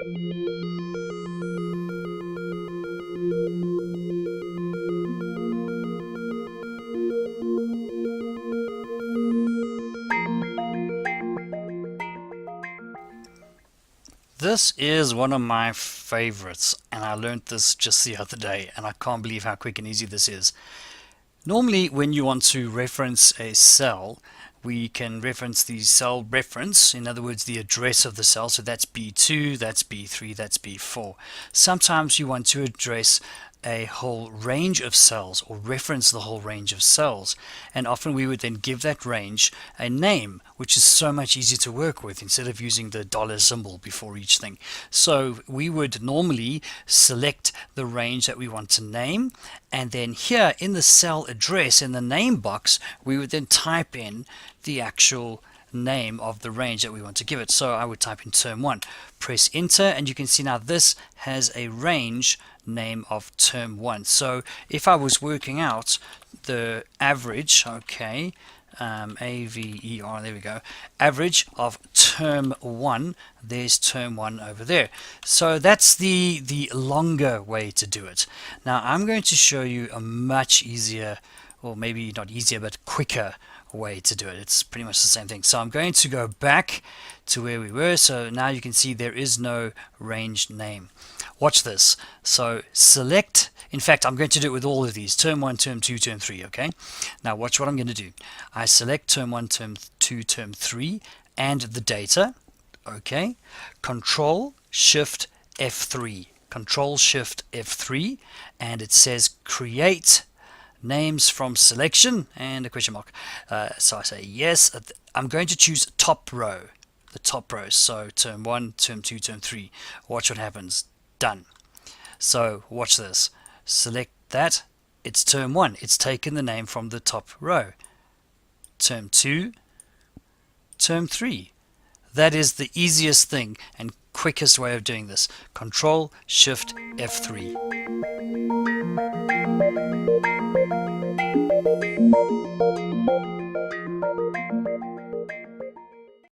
This is one of my favorites, and I learned this just the other day, and I can't believe how quick and easy this is. Normally, when you want to reference a cell, we can reference the cell reference, in other words, the address of the cell. So that's B2, that's B3, that's B4. Sometimes you want to address a whole range of cells or reference the whole range of cells, and often we would then give that range a name, which is so much easier to work with instead of using the dollar symbol before each thing. So we would normally select the range that we want to name, and then here in the cell address in the name box we would then type in the actual name of the range that we want to give it. So I would type in term 1, press enter, and you can see now this has a range name of term 1. So if I was working out the average, okay, AVER, there we go, average of term 1, there's term 1 over there. So that's the longer way to do it. Now I'm going to show you a much easier, or maybe not easier but quicker way to do it. It's pretty much the same thing. So I'm going to go back to where we were. So now you can see there is no range name. Watch this. So select, in fact I'm going to do it with all of these, term 1, term 2, term 3. Okay, now watch what I'm going to do. I select term 1, term 2, term 3 and the data. Okay, Control Shift F3, Control Shift F3, and it says create names from selection and a question mark. So I say yes. I'm going to choose top row, the top row. So term 1, term 2, term 3. Watch what happens. Done. So watch this. Select that. It's term 1. It's taken the name from the top row. Term 2, term 3. That is the easiest thing and quickest way of doing this. Control Shift F3.